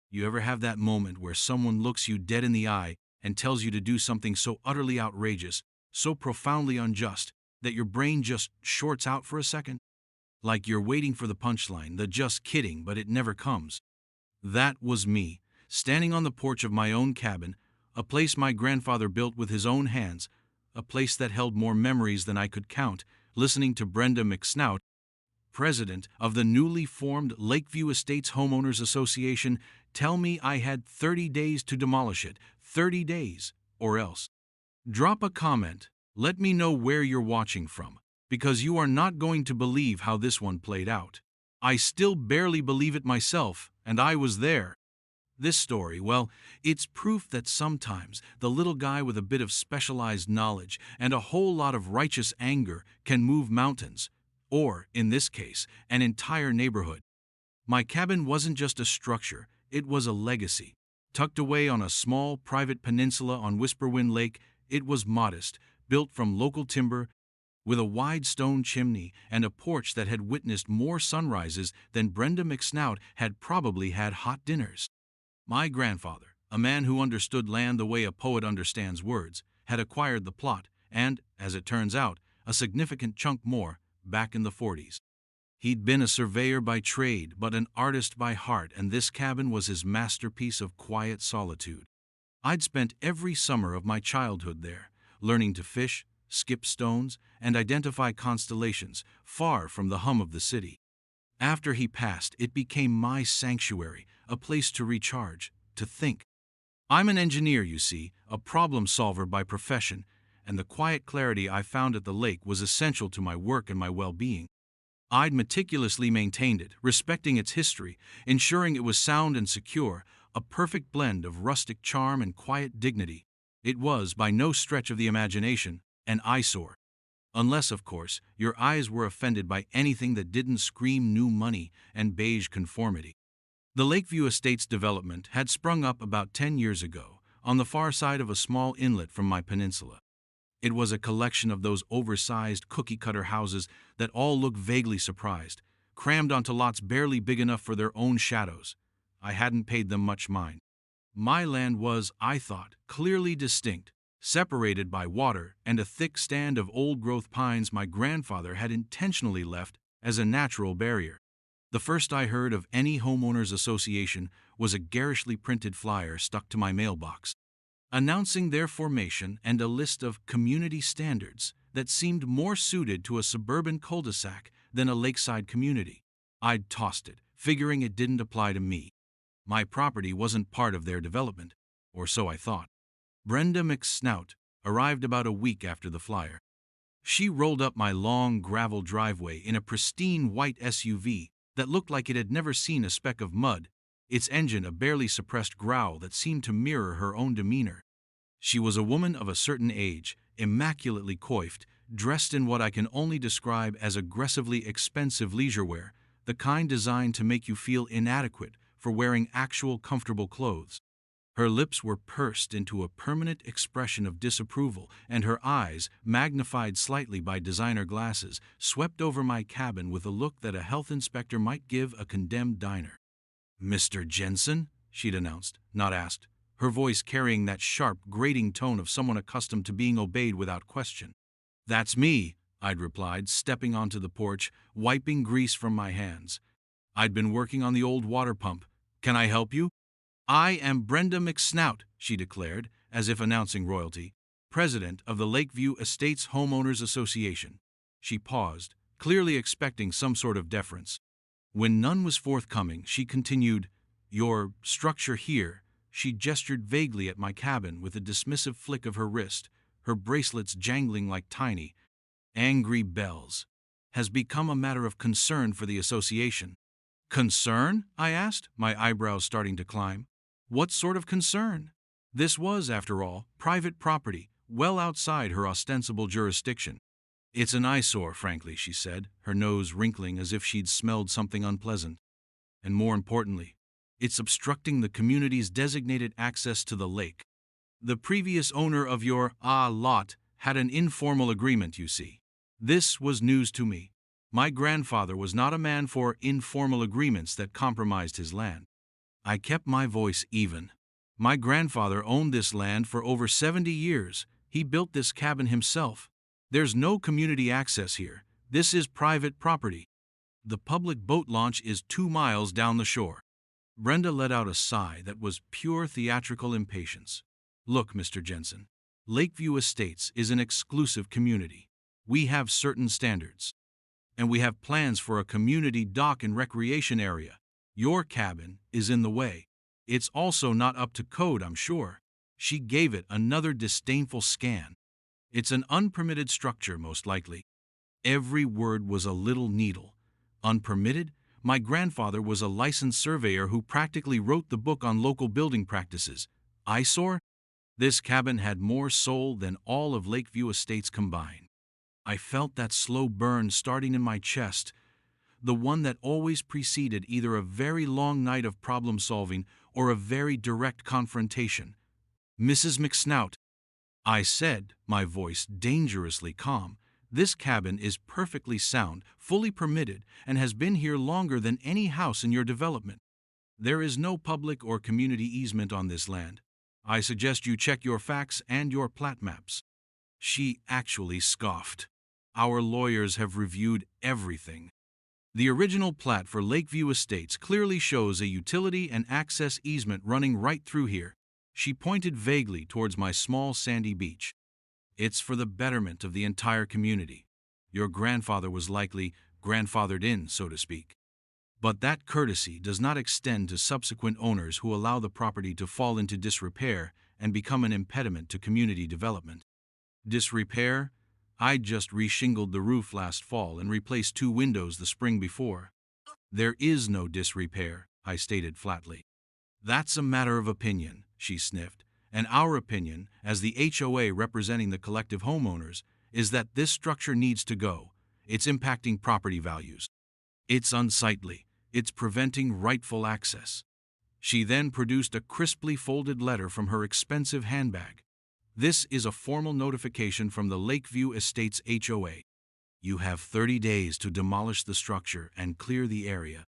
You ever have that moment where someone looks you dead in the eye and tells you to do something so utterly outrageous, so profoundly unjust, that your brain just shorts out for a second? Like you're waiting for the punchline, the just kidding, but it never comes. That was me, standing on the porch of my own cabin, a place my grandfather built with his own hands, a place that held more memories than I could count, listening to Brenda McSnout, president of the newly formed Lakeview Estates Homeowners Association, tell me I had 30 days to demolish it. 30 days, or else. Drop a comment. Let me know where you're watching from, because you are not going to believe how this one played out. I still barely believe it myself, and I was there. This story, well, it's proof that sometimes the little guy with a bit of specialized knowledge and a whole lot of righteous anger can move mountains, or, in this case, an entire neighborhood. My cabin wasn't just a structure, it was a legacy. Tucked away on a small private peninsula on Whisperwind Lake, it was modest, built from local timber, with a wide stone chimney and a porch that had witnessed more sunrises than Brenda McSnout had probably had hot dinners. My grandfather, a man who understood land the way a poet understands words, had acquired the plot and, as it turns out, a significant chunk more, back in the 40s. He'd been a surveyor by trade, but an artist by heart, and this cabin was his masterpiece of quiet solitude. I'd spent every summer of my childhood there, learning to fish, skip stones, and identify constellations, far from the hum of the city. After he passed, it became my sanctuary, a place to recharge, to think. I'm an engineer, you see, a problem solver by profession, and the quiet clarity I found at the lake was essential to my work and my well-being. I'd meticulously maintained it, respecting its history, ensuring it was sound and secure, a perfect blend of rustic charm and quiet dignity. It was, by no stretch of the imagination, an eyesore. Unless, of course, your eyes were offended by anything that didn't scream new money and beige conformity. The Lakeview Estates development had sprung up about 10 years ago, on the far side of a small inlet from my peninsula. It was a collection of those oversized cookie-cutter houses that all look vaguely surprised, crammed onto lots barely big enough for their own shadows. I hadn't paid them much mind. My land was, I thought, clearly distinct, separated by water and a thick stand of old-growth pines my grandfather had intentionally left as a natural barrier. The first I heard of any homeowners association was a garishly printed flyer stuck to my mailbox, announcing their formation and a list of community standards that seemed more suited to a suburban cul-de-sac than a lakeside community. I'd tossed it, figuring it didn't apply to me. My property wasn't part of their development, or so I thought. Brenda McSnout arrived about a week after the flyer. She rolled up my long gravel driveway in a pristine white SUV that looked like it had never seen a speck of mud, its engine a barely suppressed growl that seemed to mirror her own demeanor. She was a woman of a certain age, immaculately coiffed, dressed in what I can only describe as aggressively expensive leisure wear, the kind designed to make you feel inadequate for wearing actual comfortable clothes. Her lips were pursed into a permanent expression of disapproval, and her eyes, magnified slightly by designer glasses, swept over my cabin with a look that a health inspector might give a condemned diner. "Mr. Jensen?" she'd announced, not asked, her voice carrying that sharp, grating tone of someone accustomed to being obeyed without question. "That's me," I'd replied, stepping onto the porch, wiping grease from my hands. I'd been working on the old water pump. "Can I help you?" "I am Brenda McSnout," she declared, as if announcing royalty, president of the Lakeview Estates Homeowners Association. She paused, clearly expecting some sort of deference. When none was forthcoming, she continued, "Your structure here," she gestured vaguely at my cabin with a dismissive flick of her wrist, her bracelets jangling like tiny, angry bells, "has become a matter of concern for the association." "Concern?" I asked, my eyebrows starting to climb. What sort of concern? This was, after all, private property, well outside her ostensible jurisdiction. "It's an eyesore, frankly," she said, her nose wrinkling as if she'd smelled something unpleasant. "And more importantly, it's obstructing the community's designated access to the lake. The previous owner of your lot had an informal agreement, you see." This was news to me. My grandfather was not a man for informal agreements that compromised his land. I kept my voice even. My grandfather owned this land for over 70 years. He built this cabin himself. There's no community access here. This is private property. The public boat launch is 2 miles down the shore. Brenda let out a sigh that was pure theatrical impatience. Look, Mr. Jensen, Lakeview Estates is an exclusive community. We have certain standards. And we have plans for a community dock and recreation area. Your cabin is in the way. It's also not up to code, I'm sure. She gave it another disdainful scan. It's an unpermitted structure, most likely. Every word was a little needle. Unpermitted? My grandfather was a licensed surveyor who practically wrote the book on local building practices. Eyesore? This cabin had more soul than all of Lakeview Estates combined. I felt that slow burn starting in my chest, the one that always preceded either a very long night of problem-solving or a very direct confrontation. Mrs. McSnout, I said, my voice dangerously calm, this cabin is perfectly sound, fully permitted, and has been here longer than any house in your development. There is no public or community easement on this land. I suggest you check your facts and your plat maps. She actually scoffed. Our lawyers have reviewed everything. The original plat for Lakeview Estates clearly shows a utility and access easement running right through here. She pointed vaguely towards my small sandy beach. It's for the betterment of the entire community. Your grandfather was likely grandfathered in, so to speak. But that courtesy does not extend to subsequent owners who allow the property to fall into disrepair and become an impediment to community development. Disrepair? I just reshingled the roof last fall and replaced 2 windows the spring before. There is no disrepair, I stated flatly. That's a matter of opinion, she sniffed, and our opinion, as the HOA representing the collective homeowners, is that this structure needs to go. It's impacting property values. It's unsightly. It's preventing rightful access. She then produced a crisply folded letter from her expensive handbag. This is a formal notification from the Lakeview Estates HOA. You have 30 days to demolish the structure and clear the area.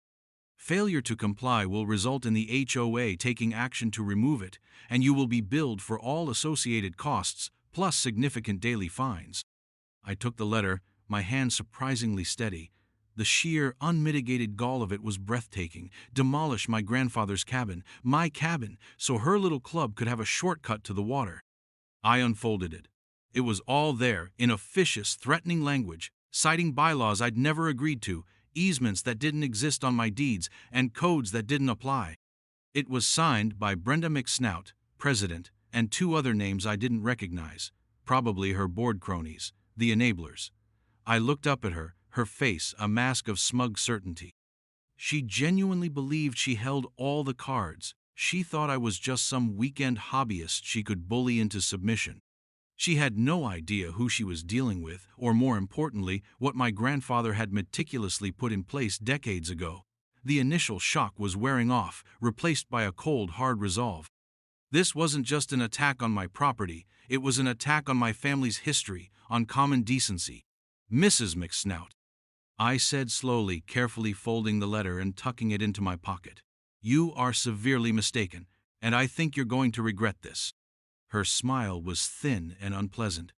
Failure to comply will result in the HOA taking action to remove it, and you will be billed for all associated costs, plus significant daily fines. I took the letter, my hand surprisingly steady. The sheer, unmitigated gall of it was breathtaking. Demolish my grandfather's cabin, my cabin, so her little club could have a shortcut to the water. I unfolded it. It was all there, in officious, threatening language, citing bylaws I'd never agreed to, easements that didn't exist on my deeds, and codes that didn't apply. It was signed by Brenda McSnout, president, and 2 other names I didn't recognize, probably her board cronies, the enablers. I looked up at her, her face a mask of smug certainty. She genuinely believed she held all the cards. She thought I was just some weekend hobbyist she could bully into submission. She had no idea who she was dealing with, or more importantly, what my grandfather had meticulously put in place decades ago. The initial shock was wearing off, replaced by a cold, hard resolve. This wasn't just an attack on my property, it was an attack on my family's history, on common decency. Mrs. McSnout, I said slowly, carefully folding the letter and tucking it into my pocket. You are severely mistaken, and I think you're going to regret this. Her smile was thin and unpleasant.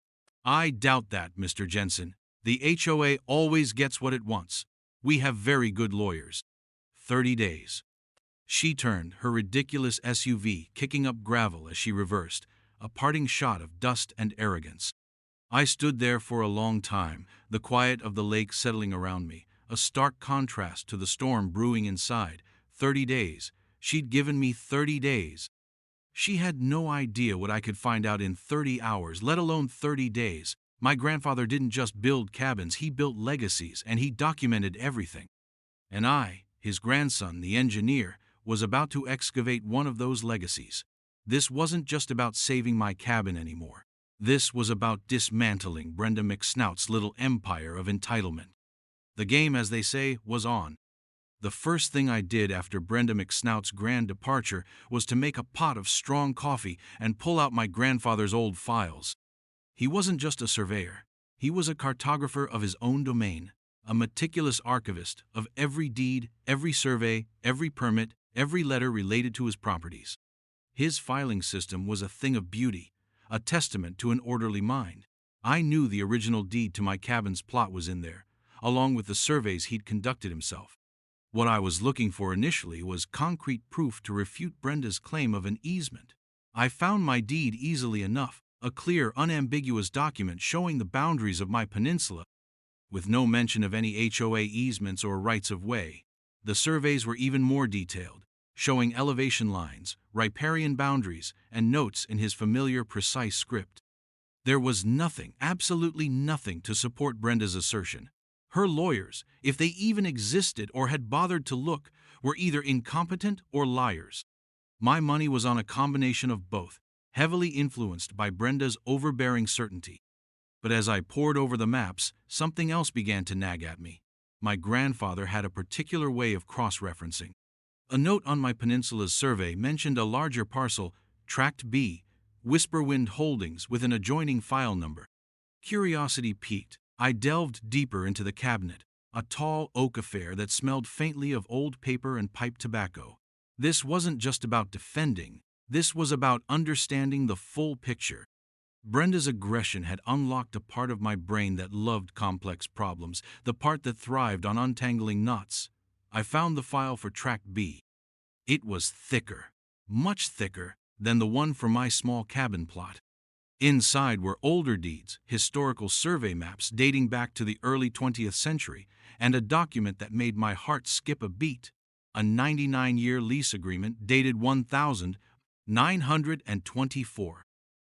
I doubt that, Mr. Jensen. The HOA always gets what it wants. We have very good lawyers. 30 days. She turned, her ridiculous SUV kicking up gravel as she reversed, a parting shot of dust and arrogance. I stood there for a long time, the quiet of the lake settling around me, a stark contrast to the storm brewing inside. 30 days. She'd given me 30 days. She had no idea what I could find out in 30 hours, let alone 30 days. My grandfather didn't just build cabins, he built legacies, and he documented everything. And I, his grandson, the engineer, was about to excavate one of those legacies. This wasn't just about saving my cabin anymore. This was about dismantling Brenda McSnout's little empire of entitlement. The game, as they say, was on. The first thing I did after Brenda McSnout's grand departure was to make a pot of strong coffee and pull out my grandfather's old files. He wasn't just a surveyor. He was a cartographer of his own domain, a meticulous archivist of every deed, every survey, every permit, every letter related to his properties. His filing system was a thing of beauty, a testament to an orderly mind. I knew the original deed to my cabin's plot was in there, along with the surveys he'd conducted himself. What I was looking for initially was concrete proof to refute Brenda's claim of an easement. I found my deed easily enough, a clear, unambiguous document showing the boundaries of my peninsula, with no mention of any HOA easements or rights of way. The surveys were even more detailed, showing elevation lines, riparian boundaries, and notes in his familiar, precise script. There was nothing, absolutely nothing, to support Brenda's assertion. Her lawyers, if they even existed or had bothered to look, were either incompetent or liars. My money was on a combination of both, heavily influenced by Brenda's overbearing certainty. But as I pored over the maps, something else began to nag at me. My grandfather had a particular way of cross-referencing. A note on my peninsula's survey mentioned a larger parcel, Tract B, Whisperwind Holdings, with an adjoining file number. Curiosity piqued. I delved deeper into the cabinet, a tall oak affair that smelled faintly of old paper and pipe tobacco. This wasn't just about defending, this was about understanding the full picture. Brenda's aggression had unlocked a part of my brain that loved complex problems, the part that thrived on untangling knots. I found the file for Tract B. It was thicker, much thicker, than the one for my small cabin plot. Inside were older deeds, historical survey maps dating back to the early 20th century, and a document that made my heart skip a beat. A 99-year lease agreement dated 1924.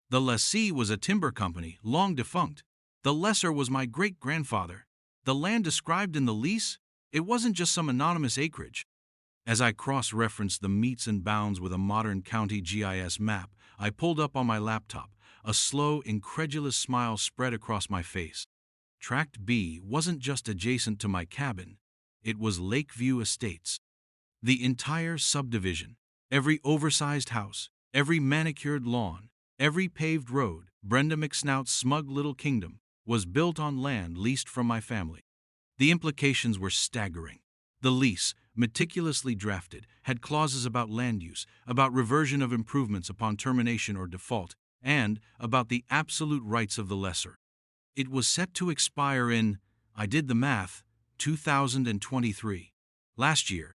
The lessee was a timber company, long defunct. The lessor was my great-grandfather. The land described in the lease? It wasn't just some anonymous acreage. As I cross-referenced the metes and bounds with a modern county GIS map, I pulled up on my laptop. A slow, incredulous smile spread across my face. Tract B wasn't just adjacent to my cabin. It was Lakeview Estates. The entire subdivision, every oversized house, every manicured lawn, every paved road, Brenda McSnout's smug little kingdom, was built on land leased from my family. The implications were staggering. The lease, meticulously drafted, had clauses about land use, about reversion of improvements upon termination or default, and about the absolute rights of the lessor. It was set to expire in, I did the math, 2023. Last year.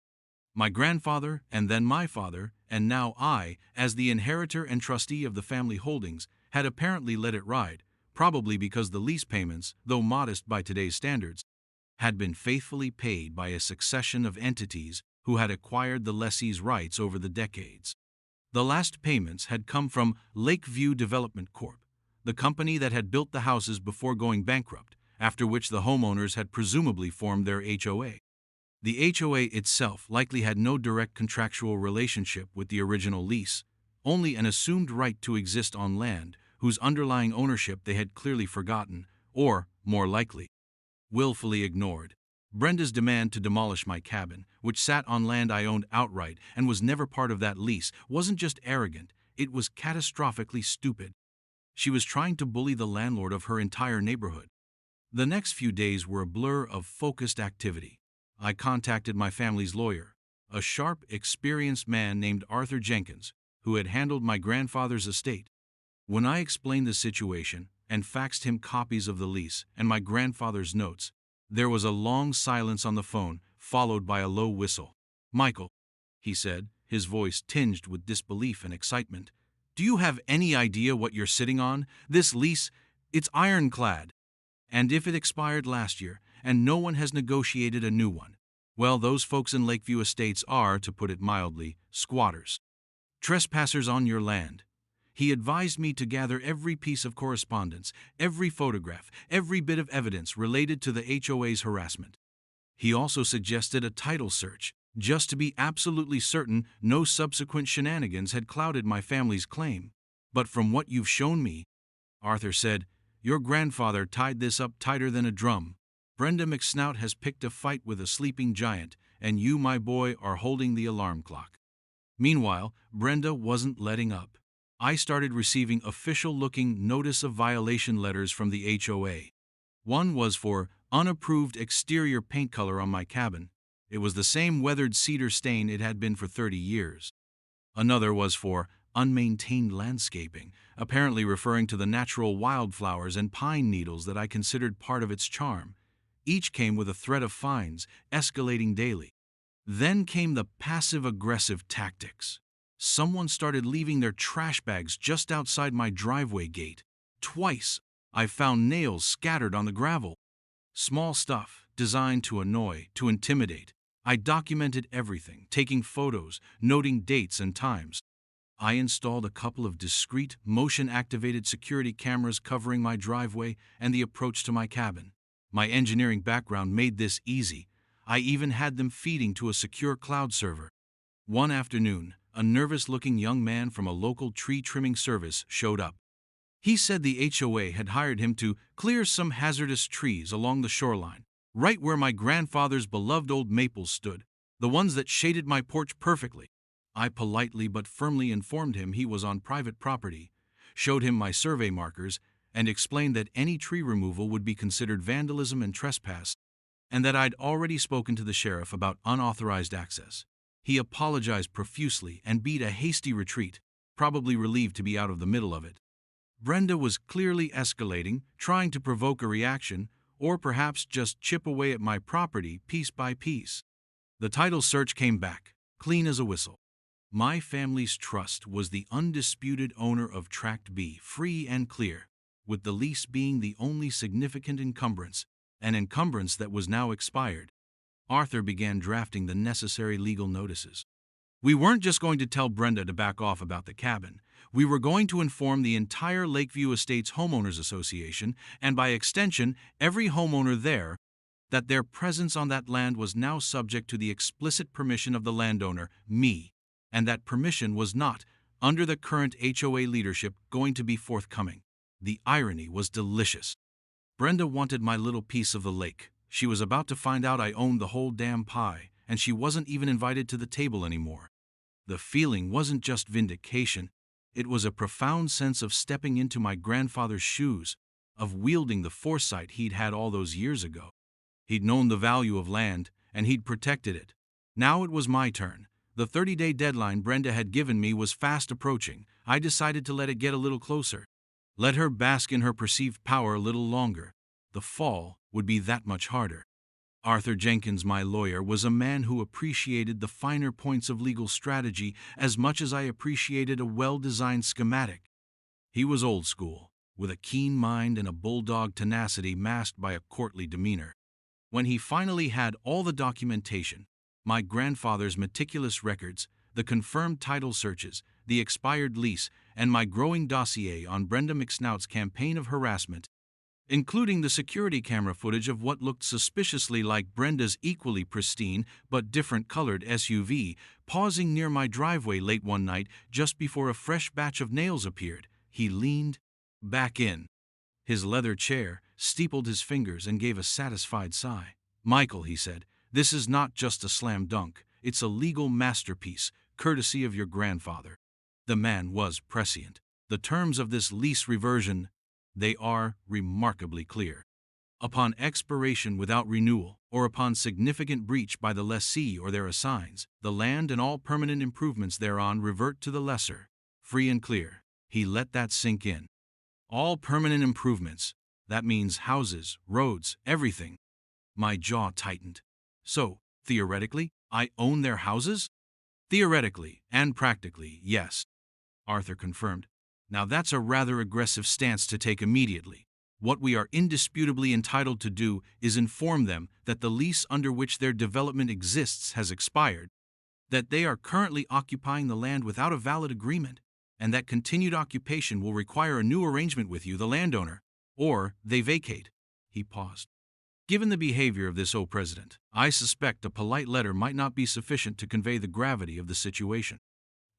My grandfather, and then my father, and now I, as the inheritor and trustee of the family holdings, had apparently let it ride, probably because the lease payments, though modest by today's standards, had been faithfully paid by a succession of entities who had acquired the lessee's rights over the decades. The last payments had come from Lakeview Development Corp., the company that had built the houses before going bankrupt, after which the homeowners had presumably formed their HOA. The HOA itself likely had no direct contractual relationship with the original lease, only an assumed right to exist on land whose underlying ownership they had clearly forgotten, or, more likely, willfully ignored. Brenda's demand to demolish my cabin, which sat on land I owned outright and was never part of that lease, wasn't just arrogant, it was catastrophically stupid. She was trying to bully the landlord of her entire neighborhood. The next few days were a blur of focused activity. I contacted my family's lawyer, a sharp, experienced man named Arthur Jenkins, who had handled my grandfather's estate. When I explained the situation and faxed him copies of the lease and my grandfather's notes, there was a long silence on the phone, followed by a low whistle. "Michael," he said, his voice tinged with disbelief and excitement, "do you have any idea what you're sitting on? This lease, it's ironclad. And if it expired last year, and no one has negotiated a new one, well, those folks in Lakeview Estates are, to put it mildly, squatters. Trespassers on your land." He advised me to gather every piece of correspondence, every photograph, every bit of evidence related to the HOA's harassment. He also suggested a title search, just to be absolutely certain no subsequent shenanigans had clouded my family's claim. "But from what you've shown me," Arthur said, "your grandfather tied this up tighter than a drum. Brenda McSnout has picked a fight with a sleeping giant, and you, my boy, are holding the alarm clock." Meanwhile, Brenda wasn't letting up. I started receiving official-looking notice of violation letters from the HOA. One was for unapproved exterior paint color on my cabin. It was the same weathered cedar stain it had been for 30 years. Another was for unmaintained landscaping, apparently referring to the natural wildflowers and pine needles that I considered part of its charm. Each came with a threat of fines, escalating daily. Then came the passive-aggressive tactics. Someone started leaving their trash bags just outside my driveway gate. Twice, I found nails scattered on the gravel. Small stuff, designed to annoy, to intimidate. I documented everything, taking photos, noting dates and times. I installed a couple of discreet, motion-activated security cameras covering my driveway and the approach to my cabin. My engineering background made this easy. I even had them feeding to a secure cloud server. One afternoon, a nervous-looking young man from a local tree-trimming service showed up. He said the HOA had hired him to clear some hazardous trees along the shoreline, right where my grandfather's beloved old maples stood, the ones that shaded my porch perfectly. I politely but firmly informed him he was on private property, showed him my survey markers, and explained that any tree removal would be considered vandalism and trespass, and that I'd already spoken to the sheriff about unauthorized access. He apologized profusely and beat a hasty retreat, probably relieved to be out of the middle of it. Brenda was clearly escalating, trying to provoke a reaction, or perhaps just chip away at my property piece by piece. The title search came back, clean as a whistle. My family's trust was the undisputed owner of Tract B, free and clear, with the lease being the only significant encumbrance, an encumbrance that was now expired. Arthur began drafting the necessary legal notices. We weren't just going to tell Brenda to back off about the cabin. We were going to inform the entire Lakeview Estates Homeowners Association, and by extension, every homeowner there, that their presence on that land was now subject to the explicit permission of the landowner, me, and that permission was not, under the current HOA leadership, going to be forthcoming. The irony was delicious. Brenda wanted my little piece of the lake. She was about to find out I owned the whole damn pie, and she wasn't even invited to the table anymore. The feeling wasn't just vindication. It was a profound sense of stepping into my grandfather's shoes, of wielding the foresight he'd had all those years ago. He'd known the value of land, and he'd protected it. Now it was my turn. The 30-day deadline Brenda had given me was fast approaching. I decided to let it get a little closer. Let her bask in her perceived power a little longer. The fall would be that much harder. Arthur Jenkins, my lawyer, was a man who appreciated the finer points of legal strategy as much as I appreciated a well-designed schematic. He was old school, with a keen mind and a bulldog tenacity masked by a courtly demeanor. When he finally had all the documentation, my grandfather's meticulous records, the confirmed title searches, the expired lease, and my growing dossier on Brenda McSnout's campaign of harassment, including the security camera footage of what looked suspiciously like Brenda's equally pristine but different-colored SUV pausing near my driveway late one night just before a fresh batch of nails appeared, he leaned back in his leather chair, steepled his fingers, and gave a satisfied sigh. "Michael," he said, "this is not just a slam dunk. It's a legal masterpiece, courtesy of your grandfather." The man was prescient. The terms of this lease reversion, they are remarkably clear. Upon expiration without renewal, or upon significant breach by the lessee or their assigns, the land and all permanent improvements thereon revert to the lessor. Free and clear. He let that sink in. All permanent improvements. That means houses, roads, everything. My jaw tightened. So, theoretically, I own their houses? Theoretically and practically, yes, Arthur confirmed. Now that's a rather aggressive stance to take immediately. What we are indisputably entitled to do is inform them that the lease under which their development exists has expired, that they are currently occupying the land without a valid agreement, and that continued occupation will require a new arrangement with you, the landowner, or they vacate. He paused. Given the behavior of this president, I suspect a polite letter might not be sufficient to convey the gravity of the situation.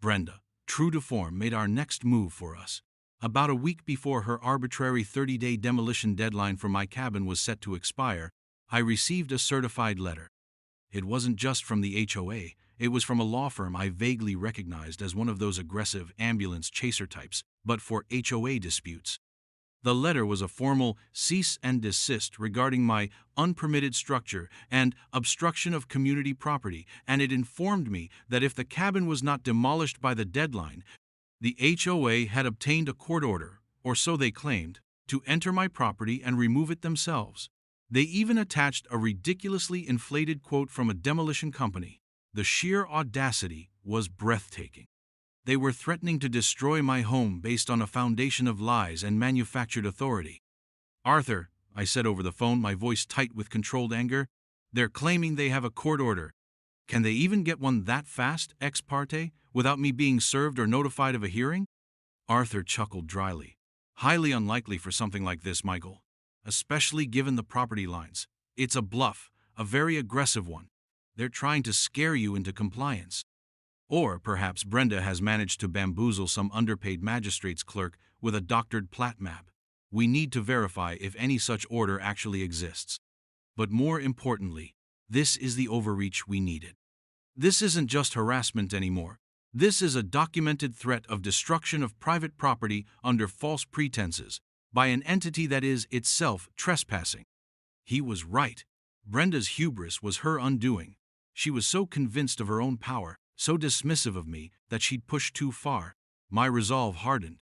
Brenda, true to form, made our next move for us. About a week before her arbitrary 30-day demolition deadline for my cabin was set to expire, I received a certified letter. It wasn't just from the HOA, it was from a law firm I vaguely recognized as one of those aggressive ambulance chaser types, but for HOA disputes. The letter was a formal cease and desist regarding my unpermitted structure and obstruction of community property, and it informed me that if the cabin was not demolished by the deadline, the HOA had obtained a court order, or so they claimed, to enter my property and remove it themselves. They even attached a ridiculously inflated quote from a demolition company. The sheer audacity was breathtaking. They were threatening to destroy my home based on a foundation of lies and manufactured authority. "Arthur," I said over the phone, my voice tight with controlled anger, "they're claiming they have a court order. Can they even get one that fast, ex parte, without me being served or notified of a hearing?" Arthur chuckled dryly. "Highly unlikely for something like this, Michael. Especially given the property lines. It's a bluff, a very aggressive one. They're trying to scare you into compliance. Or perhaps Brenda has managed to bamboozle some underpaid magistrate's clerk with a doctored plat map. We need to verify if any such order actually exists. But more importantly, this is the overreach we needed. This isn't just harassment anymore. This is a documented threat of destruction of private property under false pretenses by an entity that is itself trespassing." He was right. Brenda's hubris was her undoing. She was so convinced of her own power, so dismissive of me, that she'd pushed too far. My resolve hardened.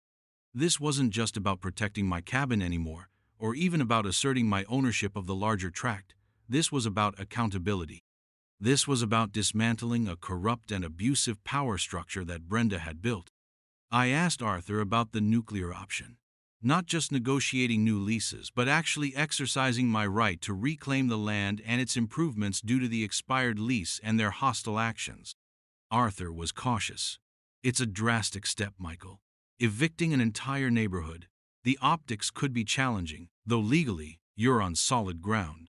This wasn't just about protecting my cabin anymore, or even about asserting my ownership of the larger tract. This was about accountability. This was about dismantling a corrupt and abusive power structure that Brenda had built. I asked Arthur about the nuclear option. Not just negotiating new leases, but actually exercising my right to reclaim the land and its improvements due to the expired lease and their hostile actions. Arthur was cautious. "It's a drastic step, Michael. Evicting an entire neighborhood. The optics could be challenging, though legally, you're on solid ground.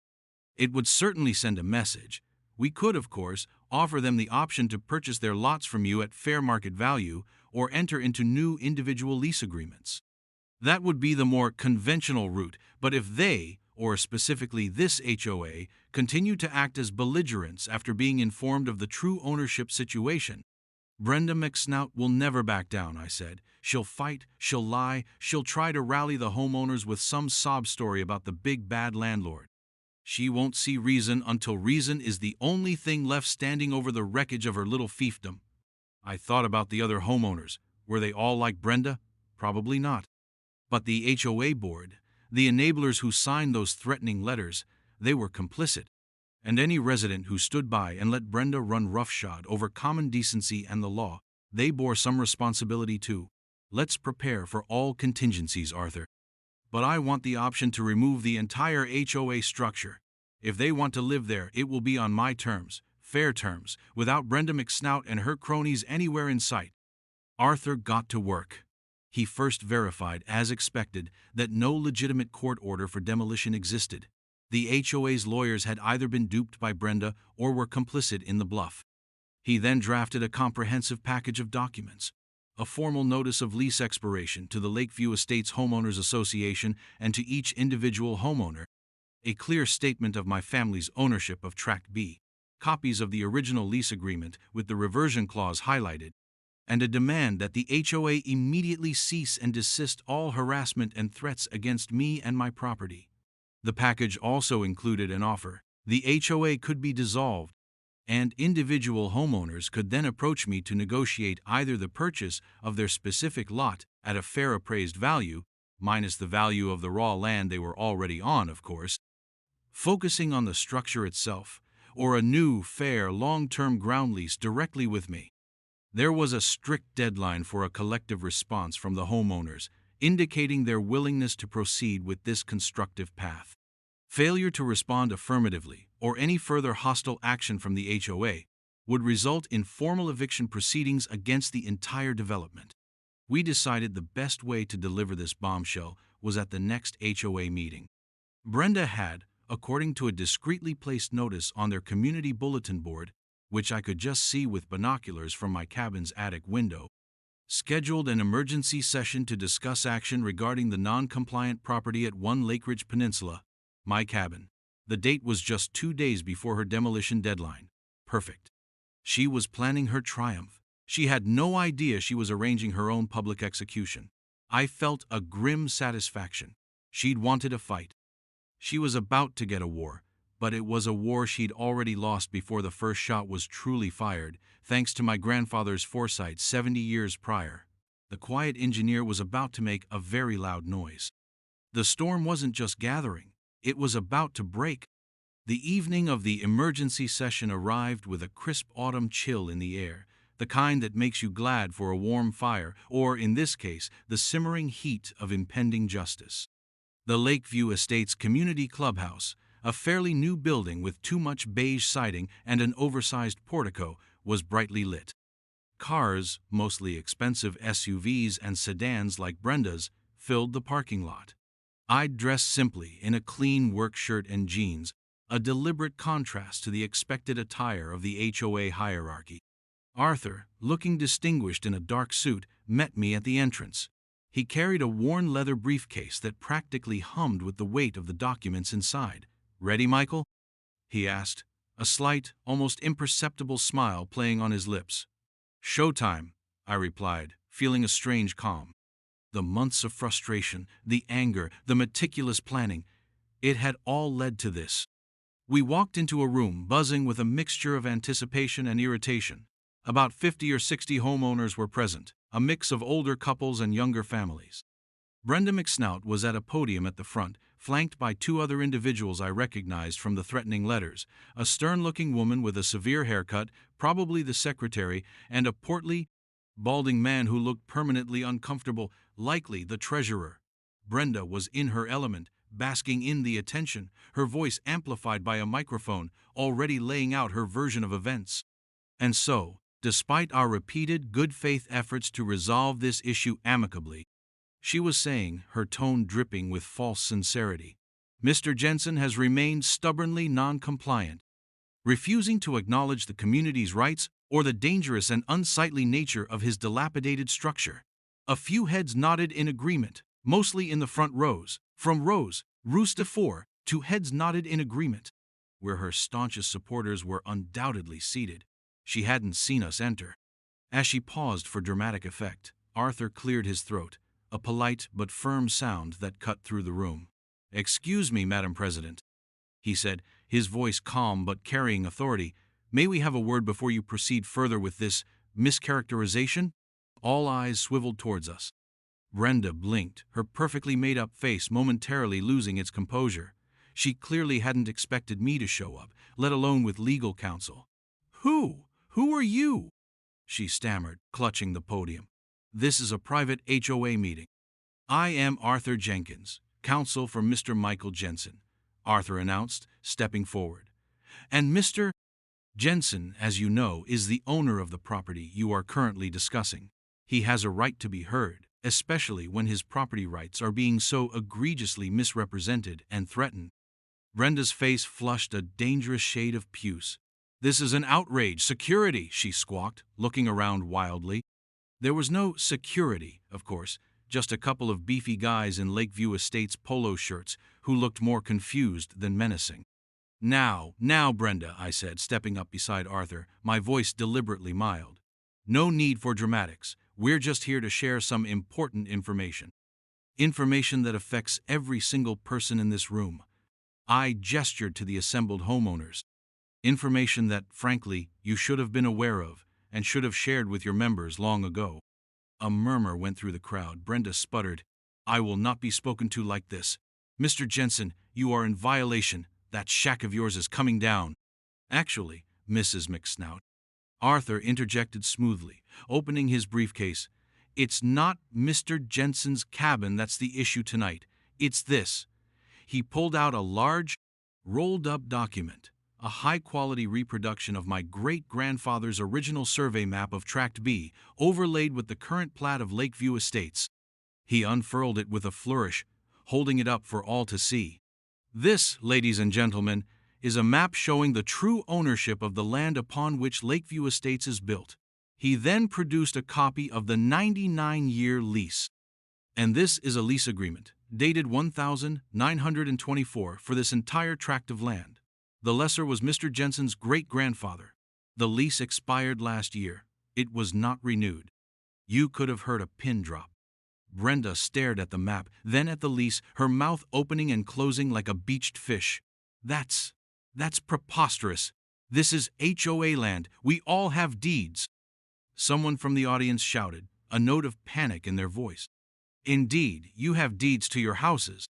It would certainly send a message. We could, of course, offer them the option to purchase their lots from you at fair market value or enter into new individual lease agreements. That would be the more conventional route, but if they, or specifically this HOA, continue to act as belligerents after being informed of the true ownership situation, Brenda McSnout will never back down," I said. "She'll fight, she'll lie, she'll try to rally the homeowners with some sob story about the big bad landlord. She won't see reason until reason is the only thing left standing over the wreckage of her little fiefdom." I thought about the other homeowners. Were they all like Brenda? Probably not. But the HOA board, the enablers who signed those threatening letters, they were complicit. And any resident who stood by and let Brenda run roughshod over common decency and the law, they bore some responsibility too. Let's prepare for all contingencies, Arthur. But I want the option to remove the entire HOA structure. If they want to live there, it will be on my terms, fair terms, without Brenda McSnout and her cronies anywhere in sight. Arthur got to work. He first verified, as expected, that no legitimate court order for demolition existed. The HOA's lawyers had either been duped by Brenda or were complicit in the bluff. He then drafted a comprehensive package of documents. A formal notice of lease expiration to the Lakeview Estates Homeowners Association and to each individual homeowner. A clear statement of my family's ownership of Tract B. Copies of the original lease agreement with the reversion clause highlighted. And a demand that the HOA immediately cease and desist all harassment and threats against me and my property. The package also included an offer. The HOA could be dissolved, and individual homeowners could then approach me to negotiate either the purchase of their specific lot at a fair appraised value, minus the value of the raw land they were already on, of course, focusing on the structure itself, or a new, fair, long-term ground lease directly with me. There was a strict deadline for a collective response from the homeowners, indicating their willingness to proceed with this constructive path. Failure to respond affirmatively, or any further hostile action from the HOA, would result in formal eviction proceedings against the entire development. We decided the best way to deliver this bombshell was at the next HOA meeting. Brenda had, according to a discreetly placed notice on their community bulletin board, which I could just see with binoculars from my cabin's attic window, scheduled an emergency session to discuss action regarding the non-compliant property at 1 Lakeridge Peninsula, my cabin. The date was just 2 days before her demolition deadline. Perfect. She was planning her triumph. She had no idea she was arranging her own public execution. I felt a grim satisfaction. She'd wanted a fight. She was about to get a war, but it was a war she'd already lost before the first shot was truly fired, thanks to my grandfather's foresight 70 years prior. The quiet engineer was about to make a very loud noise. The storm wasn't just gathering, it was about to break. The evening of the emergency session arrived with a crisp autumn chill in the air, the kind that makes you glad for a warm fire, or, in this case, the simmering heat of impending justice. The Lakeview Estates Community Clubhouse, a fairly new building with too much beige siding and an oversized portico, was brightly lit. Cars, mostly expensive SUVs and sedans like Brenda's, filled the parking lot. I'd dressed simply in a clean work shirt and jeans, a deliberate contrast to the expected attire of the HOA hierarchy. Arthur, looking distinguished in a dark suit, met me at the entrance. He carried a worn leather briefcase that practically hummed with the weight of the documents inside. "Ready, Michael?" he asked, a slight, almost imperceptible smile playing on his lips. "Showtime," I replied, feeling a strange calm. The months of frustration, the anger, the meticulous planning, it had all led to this. We walked into a room buzzing with a mixture of anticipation and irritation. About 50 or 60 homeowners were present, a mix of older couples and younger families. Brenda McSnout was at a podium at the front, flanked by two other individuals I recognized from the threatening letters, a stern-looking woman with a severe haircut, probably the secretary, and a portly, balding man who looked permanently uncomfortable, likely the treasurer. Brenda was in her element, basking in the attention, her voice amplified by a microphone, already laying out her version of events. And so, despite our repeated good-faith efforts to resolve this issue amicably, she was saying, her tone dripping with false sincerity, "Mr. Jensen has remained stubbornly non-compliant, refusing to acknowledge the community's rights or the dangerous and unsightly nature of his dilapidated structure." A few heads nodded in agreement, mostly in the front rows, from rows de 4 to heads nodded in agreement, where her staunchest supporters were undoubtedly seated. She hadn't seen us enter. As she paused for dramatic effect, Arthur cleared his throat, a polite but firm sound that cut through the room. "Excuse me, Madam President," he said, his voice calm but carrying authority. "May we have a word before you proceed further with this mischaracterization?" All eyes swiveled towards us. Brenda blinked, her perfectly made-up face momentarily losing its composure. She clearly hadn't expected me to show up, let alone with legal counsel. Who are you?" she stammered, clutching the podium. "This is a private HOA meeting." "I am Arthur Jenkins, counsel for Mr. Michael Jensen," Arthur announced, stepping forward. "And Mr. Jensen, as you know, is the owner of the property you are currently discussing. He has a right to be heard, especially when his property rights are being so egregiously misrepresented and threatened." Brenda's face flushed a dangerous shade of puce. "This is an outrage! Security!" she squawked, looking around wildly. There was no security, of course, just a couple of beefy guys in Lakeview Estates polo shirts who looked more confused than menacing. Now, Brenda," I said, stepping up beside Arthur, my voice deliberately mild. "No need for dramatics. We're just here to share some important information. Information that affects every single person in this room." I gestured to the assembled homeowners. "Information that, frankly, you should have been aware of and should have shared with your members long ago." A murmur went through the crowd. Brenda sputtered, "I will not be spoken to like this. Mr. Jensen, you are in violation. That shack of yours is coming down." "Actually, Mrs. McSnout," Arthur interjected smoothly, opening his briefcase, "it's not Mr. Jensen's cabin that's the issue tonight. It's this." He pulled out a large, rolled-up document, a high-quality reproduction of my great-grandfather's original survey map of Tract B, overlaid with the current plat of Lakeview Estates. He unfurled it with a flourish, holding it up for all to see. "This, ladies and gentlemen, is a map showing the true ownership of the land upon which Lakeview Estates is built." He then produced a copy of the 99-year lease. "And this is a lease agreement, dated 1924, for this entire tract of land. The lessor was Mr. Jensen's great-grandfather. The lease expired last year. It was not renewed." You could have heard a pin drop. Brenda stared at the map, then at the lease, her mouth opening and closing like a beached fish. That's preposterous. This is HOA land. We all have deeds. Someone from the audience shouted, a note of panic in their voice. Indeed, you have deeds to your houses,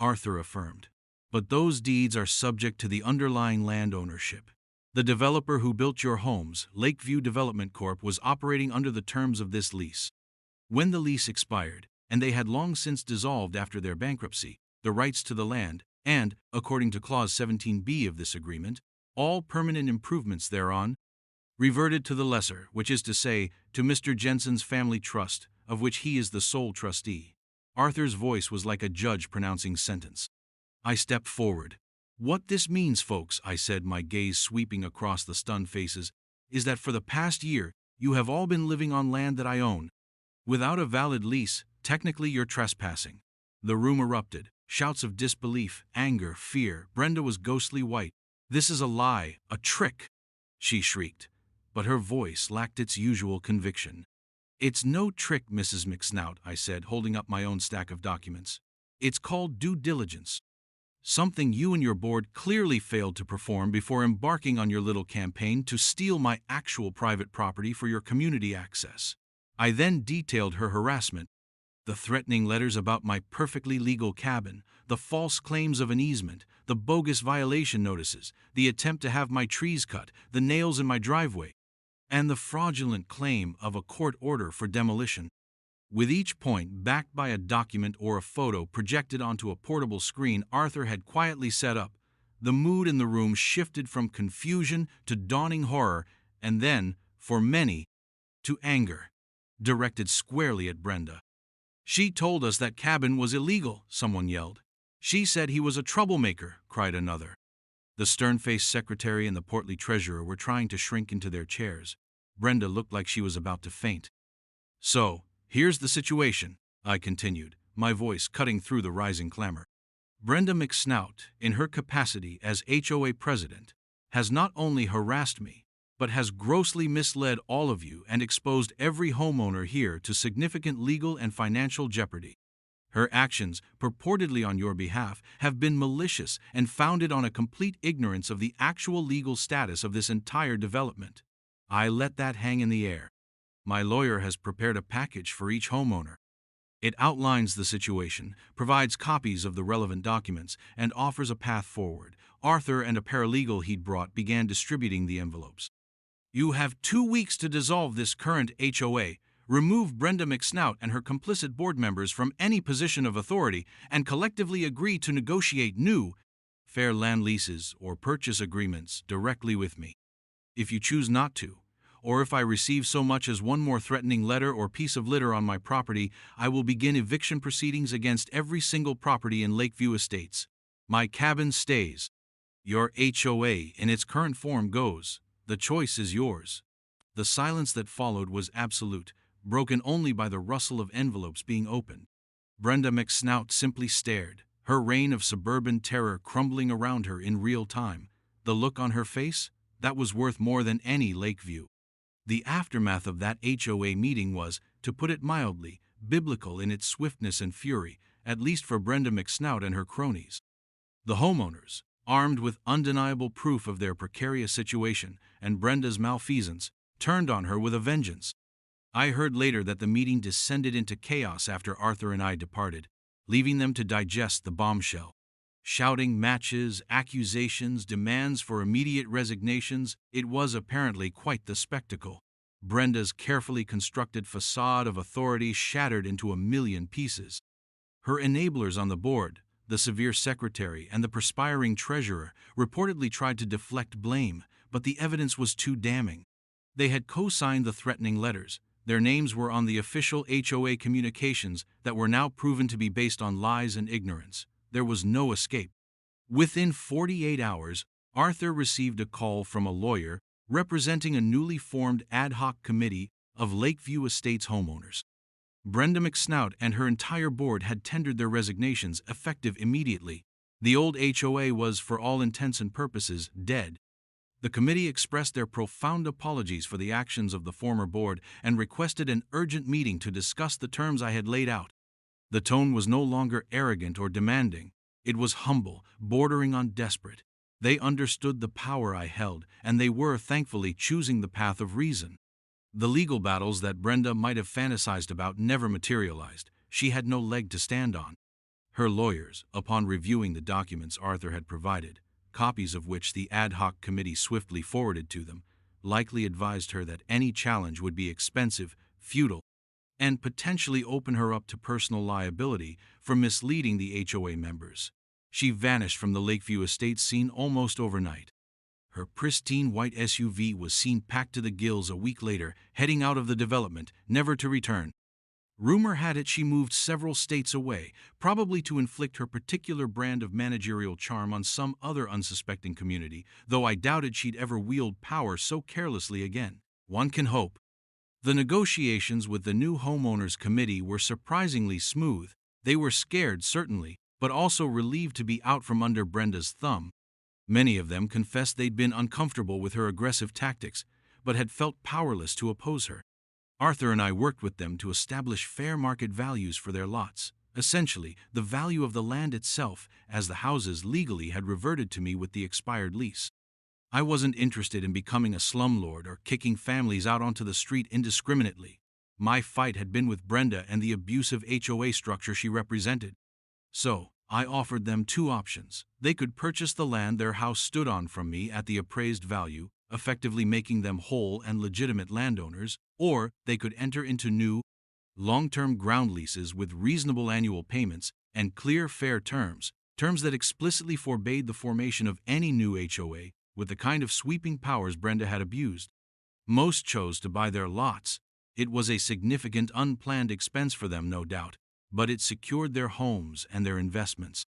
Arthur affirmed. But those deeds are subject to the underlying land ownership. The developer who built your homes, Lakeview Development Corp., was operating under the terms of this lease. When the lease expired, and they had long since dissolved after their bankruptcy, the rights to the land, and, according to Clause 17B of this agreement, all permanent improvements thereon, reverted to the lessor, which is to say, to Mr. Jensen's family trust, of which he is the sole trustee. Arthur's voice was like a judge pronouncing sentence. I stepped forward. What this means, folks, I said, my gaze sweeping across the stunned faces, is that for the past year, you have all been living on land that I own. Without a valid lease, technically you're trespassing. The room erupted. Shouts of disbelief, anger, fear. Brenda was ghostly white. This is a lie, a trick, she shrieked, but her voice lacked its usual conviction. It's no trick, Mrs. McSnout, I said, holding up my own stack of documents. It's called due diligence. Something you and your board clearly failed to perform before embarking on your little campaign to steal my actual private property for your community access. I then detailed her harassment, the threatening letters about my perfectly legal cabin, the false claims of an easement, the bogus violation notices, the attempt to have my trees cut, the nails in my driveway, and the fraudulent claim of a court order for demolition. With each point backed by a document or a photo projected onto a portable screen Arthur had quietly set up, the mood in the room shifted from confusion to dawning horror, and then, for many, to anger, directed squarely at Brenda. She told us that cabin was illegal, someone yelled. She said he was a troublemaker, cried another. The stern-faced secretary and the portly treasurer were trying to shrink into their chairs. Brenda looked like she was about to faint. So, here's the situation, I continued, my voice cutting through the rising clamor. Brenda McSnout, in her capacity as HOA president, has not only harassed me, but has grossly misled all of you and exposed every homeowner here to significant legal and financial jeopardy. Her actions, purportedly on your behalf, have been malicious and founded on a complete ignorance of the actual legal status of this entire development. I let that hang in the air. My lawyer has prepared a package for each homeowner. It outlines the situation, provides copies of the relevant documents, and offers a path forward. Arthur and a paralegal he'd brought began distributing the envelopes. You have 2 weeks to dissolve this current HOA, remove Brenda McSnout and her complicit board members from any position of authority, and collectively agree to negotiate new, fair land leases or purchase agreements directly with me. If you choose not to, or if I receive so much as one more threatening letter or piece of litter on my property, I will begin eviction proceedings against every single property in Lakeview Estates. My cabin stays. Your HOA in its current form goes. The choice is yours. The silence that followed was absolute, broken only by the rustle of envelopes being opened. Brenda McSnout simply stared, her reign of suburban terror crumbling around her in real time. The look on her face? That was worth more than any Lakeview. The aftermath of that HOA meeting was, to put it mildly, biblical in its swiftness and fury, at least for Brenda McSnout and her cronies. The homeowners, armed with undeniable proof of their precarious situation and Brenda's malfeasance, turned on her with a vengeance. I heard later that the meeting descended into chaos after Arthur and I departed, leaving them to digest the bombshell. Shouting matches, accusations, demands for immediate resignations, it was apparently quite the spectacle. Brenda's carefully constructed facade of authority shattered into a million pieces. Her enablers on the board, the severe secretary and the perspiring treasurer, reportedly tried to deflect blame, but the evidence was too damning. They had co-signed the threatening letters. Their names were on the official HOA communications that were now proven to be based on lies and ignorance. There was no escape. Within 48 hours, Arthur received a call from a lawyer representing a newly formed ad hoc committee of Lakeview Estates homeowners. Brenda McSnout and her entire board had tendered their resignations effective immediately. The old HOA was, for all intents and purposes, dead. The committee expressed their profound apologies for the actions of the former board and requested an urgent meeting to discuss the terms I had laid out. The tone was no longer arrogant or demanding. It was humble, bordering on desperate. They understood the power I held, and they were, thankfully, choosing the path of reason. The legal battles that Brenda might have fantasized about never materialized. She had no leg to stand on. Her lawyers, upon reviewing the documents Arthur had provided, copies of which the ad hoc committee swiftly forwarded to them, likely advised her that any challenge would be expensive, futile, and potentially open her up to personal liability for misleading the HOA members. She vanished from the Lakeview Estates scene almost overnight. Her pristine white SUV was seen packed to the gills a week later, heading out of the development, never to return. Rumor had it she moved several states away, probably to inflict her particular brand of managerial charm on some other unsuspecting community, though I doubted she'd ever wield power so carelessly again. One can hope. The negotiations with the new homeowners committee were surprisingly smooth. They were scared, certainly, but also relieved to be out from under Brenda's thumb. Many of them confessed they'd been uncomfortable with her aggressive tactics, but had felt powerless to oppose her. Arthur and I worked with them to establish fair market values for their lots, essentially the value of the land itself, as the houses legally had reverted to me with the expired lease. I wasn't interested in becoming a slumlord or kicking families out onto the street indiscriminately. My fight had been with Brenda and the abusive HOA structure she represented. So, I offered them two options. They could purchase the land their house stood on from me at the appraised value, effectively making them whole and legitimate landowners, or they could enter into new, long-term ground leases with reasonable annual payments and clear, fair terms that explicitly forbade the formation of any new HOA with the kind of sweeping powers Brenda had abused. Most chose to buy their lots. It was a significant unplanned expense for them, no doubt, but it secured their homes and their investments.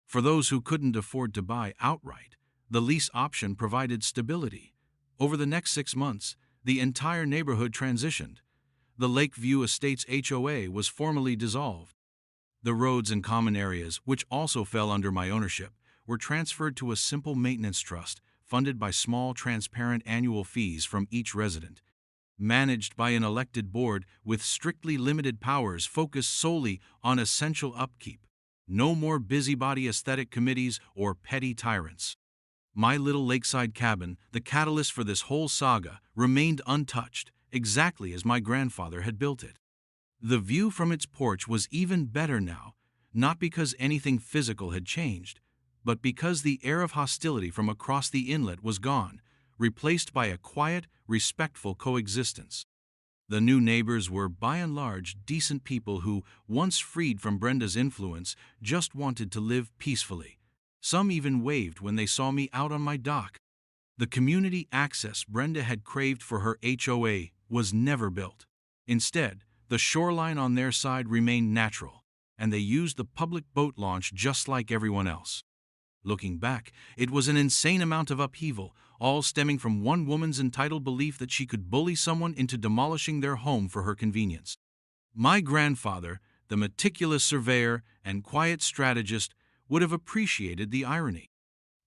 For those who couldn't afford to buy outright, the lease option provided stability. Over the next 6 months, the entire neighborhood transitioned. The Lakeview Estates HOA was formally dissolved. The roads and common areas, which also fell under my ownership, were transferred to a simple maintenance trust funded by small, transparent annual fees from each resident. Managed by an elected board with strictly limited powers focused solely on essential upkeep. No more busybody aesthetic committees or petty tyrants. My little lakeside cabin, the catalyst for this whole saga, remained untouched, exactly as my grandfather had built it. The view from its porch was even better now, not because anything physical had changed, but because the air of hostility from across the inlet was gone, replaced by a quiet, respectful coexistence. The new neighbors were, by and large, decent people who, once freed from Brenda's influence, just wanted to live peacefully. Some even waved when they saw me out on my dock. The community access Brenda had craved for her HOA was never built. Instead, the shoreline on their side remained natural, and they used the public boat launch just like everyone else. Looking back, it was an insane amount of upheaval, all stemming from one woman's entitled belief that she could bully someone into demolishing their home for her convenience. My grandfather, the meticulous surveyor and quiet strategist, would have appreciated the irony.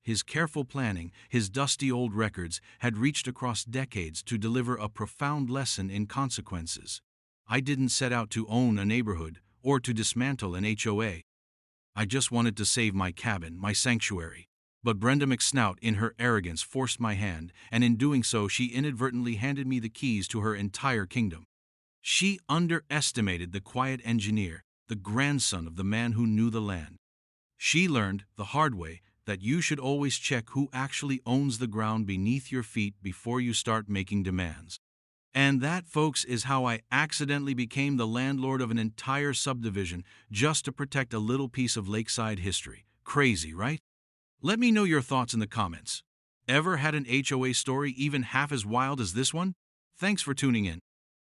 His careful planning, his dusty old records, had reached across decades to deliver a profound lesson in consequences. I didn't set out to own a neighborhood or to dismantle an HOA. I just wanted to save my cabin, my sanctuary. But Brenda McSnout, in her arrogance, forced my hand, and in doing so she inadvertently handed me the keys to her entire kingdom. She underestimated the quiet engineer, the grandson of the man who knew the land. She learned, the hard way, that you should always check who actually owns the ground beneath your feet before you start making demands. And that, folks, is how I accidentally became the landlord of an entire subdivision just to protect a little piece of lakeside history. Crazy, right? Let me know your thoughts in the comments. Ever had an HOA story even half as wild as this one? Thanks for tuning in.